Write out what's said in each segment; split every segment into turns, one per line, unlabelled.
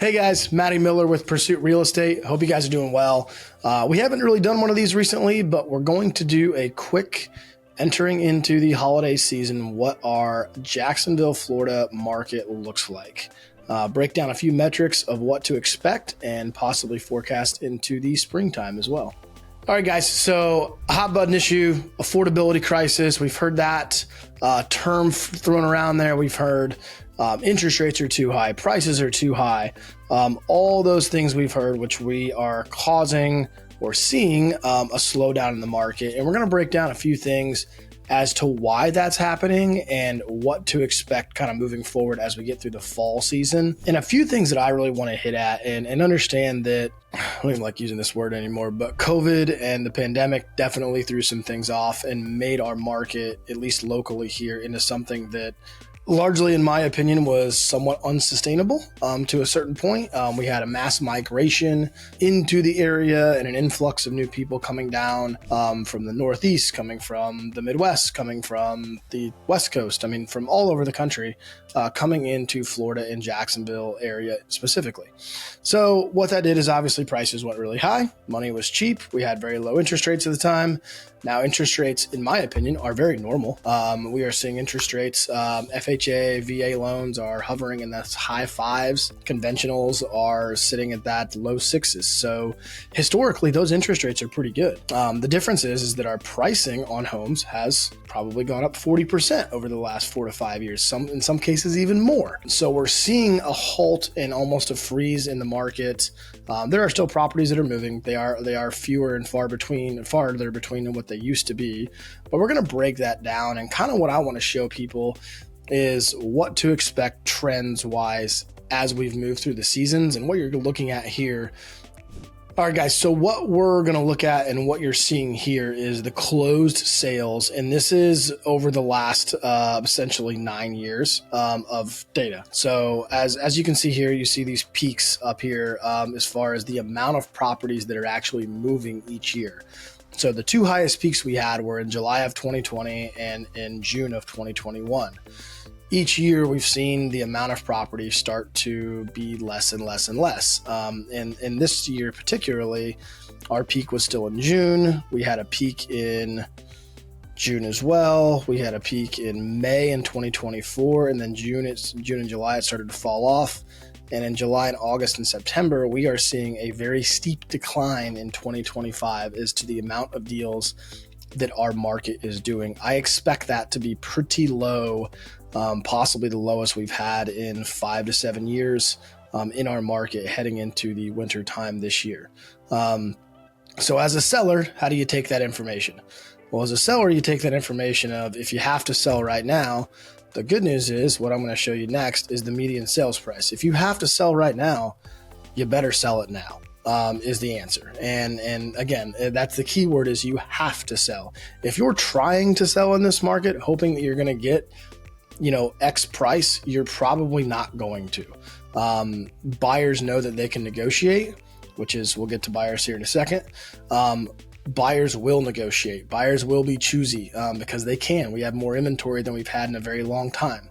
Hey guys, Matty Miller with Pursuit Real Estate. Hope you guys are doing well. We haven't really done one of these recently, but we're going to do a quick entering into the holiday season, what our Jacksonville, Florida market looks like. Break down a few metrics of what to expect and possibly forecast into the springtime as well. All right, guys, so a hot button issue, affordability crisis. We've heard that term thrown around there. We've heard interest rates are too high, prices are too high. All those things we've heard, which we are causing or seeing a slowdown in the market. And we're going to break down a few things as to why that's happening and what to expect kind of moving forward as we get through the fall season. And a few things that I really want to hit at and understand that, I don't even like using this word anymore, but COVID and the pandemic definitely threw some things off and made our market, at least locally here, into something that largely, in my opinion, was somewhat unsustainable to a certain point. We had a mass migration into the area and an influx of new people coming down from the Northeast, coming from the Midwest, coming from the West Coast. I mean, from all over the country, coming into Florida and Jacksonville area specifically. So what that did is obviously prices went really high. Money was cheap. We had very low interest rates at the time. Now, interest rates, in my opinion, are very normal. We are seeing interest rates, FHA, VA loans are hovering in the high fives. Conventionals are sitting at that low sixes. So historically, those interest rates are pretty good. The difference is that our pricing on homes has probably gone up 40% over the last 4 to 5 years, in some cases even more. So we're seeing a halt and almost a freeze in the market. There are still properties that are moving. They are fewer and farther between than what they used to be. But we're going to break that down. And kind of what I want to show people is what to expect trends wise as we've moved through the seasons and what you're looking at here. All right, guys, so what we're going to look at and what you're seeing here is the closed sales. And this is over the last essentially 9 years of data. So as you can see here, you see these peaks up here as far as the amount of properties that are actually moving each year. So the two highest peaks we had were in July of 2020 and in June of 2021. Each year, we've seen the amount of property start to be less and less and less. And this year particularly, our peak was still in June. We had a peak in June as well. We had a peak in May in 2024, and then June and July, it started to fall off. And in July and August and September, we are seeing a very steep decline in 2025 as to the amount of deals that our market is doing. I expect that to be pretty low, possibly the lowest we've had in 5 to 7 years in our market heading into the winter time this year. So as a seller, how do you take that information? Well, as a seller, you take that information of if you have to sell right now. The good news is what I'm going to show you next is the median sales price. If you have to sell right now, you better sell it now. Is the answer. And again, that's the key word is you have to sell. If you're trying to sell in this market, hoping that you're going to get, X price, you're probably not going to. Buyers know that they can negotiate, which is, we'll get to buyers here in a second. Buyers will negotiate. Buyers will be choosy because they can. We have more inventory than we've had in a very long time.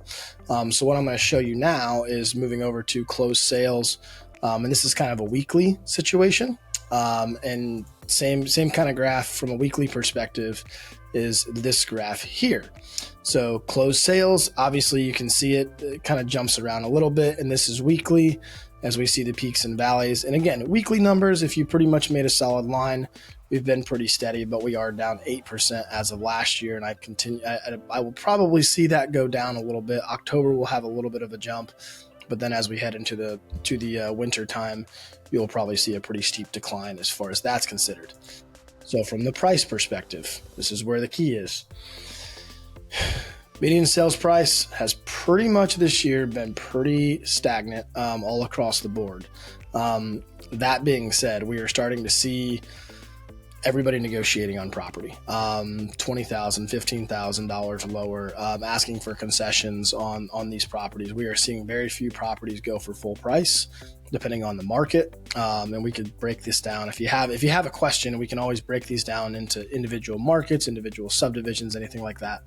So what I'm going to show you now is moving over to closed sales. And this is kind of a weekly situation. And same kind of graph from a weekly perspective is this graph here. So closed sales, obviously you can see it kind of jumps around a little bit. And this is weekly as we see the peaks and valleys. And again, weekly numbers, if you pretty much made a solid line, we've been pretty steady, but we are down 8% as of last year. And I will probably see that go down a little bit. October will have a little bit of a jump. But then as we head into the winter time, you'll probably see a pretty steep decline as far as that's considered. So from the price perspective, this is where the key is. Median sales price has pretty much this year been pretty stagnant all across the board. That being said, we are starting to see everybody negotiating on property, $20,000, $15,000 lower, asking for concessions on these properties. We are seeing very few properties go for full price, depending on the market. And we could break this down. If you have a question, we can always break these down into individual markets, individual subdivisions, anything like that.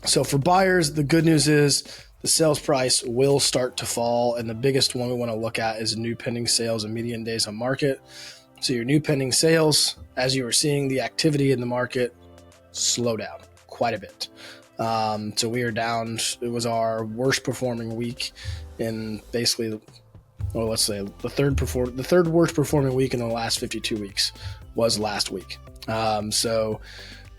So for buyers, the good news is the sales price will start to fall. And the biggest one we want to look at is new pending sales and median days on market. So your new pending sales, as you were seeing the activity in the market slow down quite a bit. So we are down. It was our worst performing week in basically, well, let's say the third worst performing week in the last 52 weeks was last week. So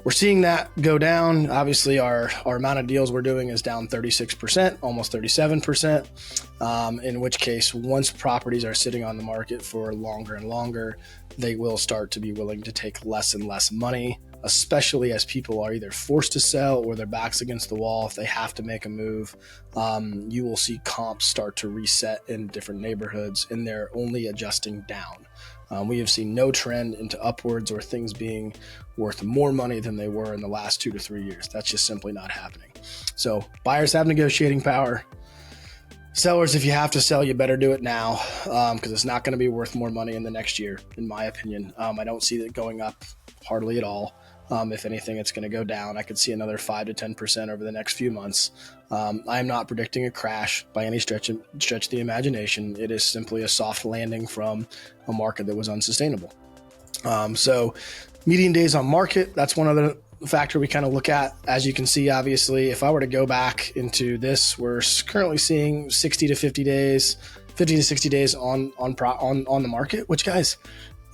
we're seeing that go down. Obviously, our amount of deals we're doing is down 36%, almost 37%, in which case, once properties are sitting on the market for longer and longer, they will start to be willing to take less and less money, especially as people are either forced to sell or their backs against the wall. If they have to make a move, you will see comps start to reset in different neighborhoods, and they're only adjusting down. We have seen no trend into upwards or things being worth more money than they were in the last 2 to 3 years. That's just simply not happening. So buyers have negotiating power. Sellers, if you have to sell, you better do it now, because it's not going to be worth more money in the next year, in my opinion. I don't see it going up hardly at all. If anything, it's going to go down. I could see another 5 to 10% over the next few months. I am not predicting a crash by any stretch of the imagination. It is simply a soft landing from a market that was unsustainable. So median days on market, that's one other factor we kind of look at. As you can see, obviously, if I were to go back into this, we're currently seeing 50 to 60 days on the market, which, guys,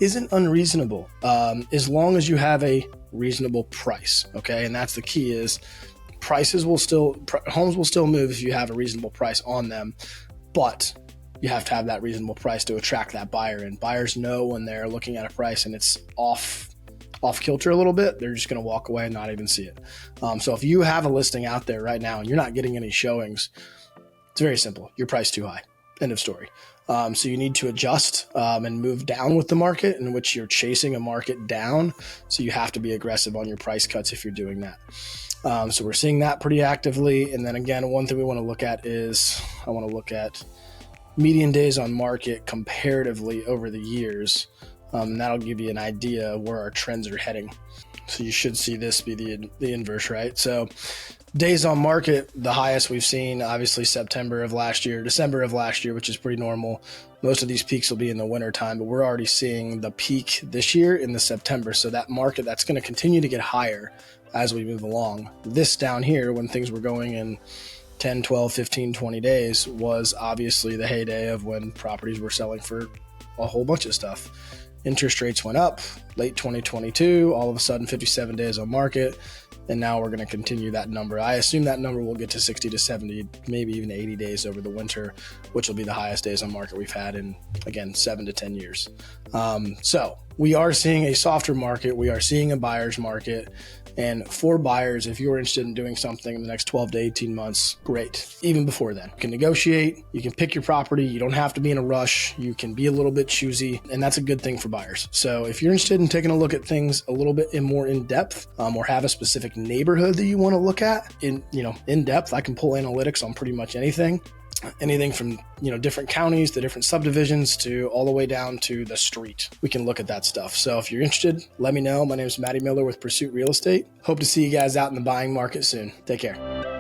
isn't unreasonable, as long as you have a reasonable price. Okay. And that's the key, is homes will still move if you have a reasonable price on them, but you have to have that reasonable price to attract that buyer. And buyers know when they're looking at a price and it's off kilter a little bit, they're just going to walk away and not even see it. So if you have a listing out there right now and you're not getting any showings, it's very simple. Your price too high. End of story. So you need to adjust and move down with the market, in which you're chasing a market down. So you have to be aggressive on your price cuts if you're doing that. So we're seeing that pretty actively. And then again, one thing we want to look at is I want to look at median days on market comparatively over the years. And that'll give you an idea of where our trends are heading. So you should see this be the inverse, right? So days on market, the highest we've seen, obviously December of last year, which is pretty normal. Most of these peaks will be in the winter time, but we're already seeing the peak this year in the September. So that market, that's going to continue to get higher as we move along. This down here, when things were going in 10, 12, 15, 20 days, was obviously the heyday of when properties were selling for a whole bunch of stuff. Interest rates went up late 2022, all of a sudden 57 days on market. And now we're going to continue that number. I assume that number will get to 60 to 70, maybe even 80 days over the winter, which will be the highest days on market we've had in, again, 7 to 10 years. So we are seeing a softer market. We are seeing a buyer's market. And for buyers, if you're interested in doing something in the next 12 to 18 months, great. Even before then, you can negotiate, you can pick your property. You don't have to be in a rush. You can be a little bit choosy, and that's a good thing for buyers. So if you're interested in taking a look at things a little bit more in depth, or have a specific neighborhood that you want to look at in depth, I can pull analytics on pretty much anything from different counties to different subdivisions to all the way down to the street. We can look at that stuff. So if you're interested, let me know. My name is Matty Miller with Pursuit Real Estate. Hope to see you guys out in the buying market soon. Take care.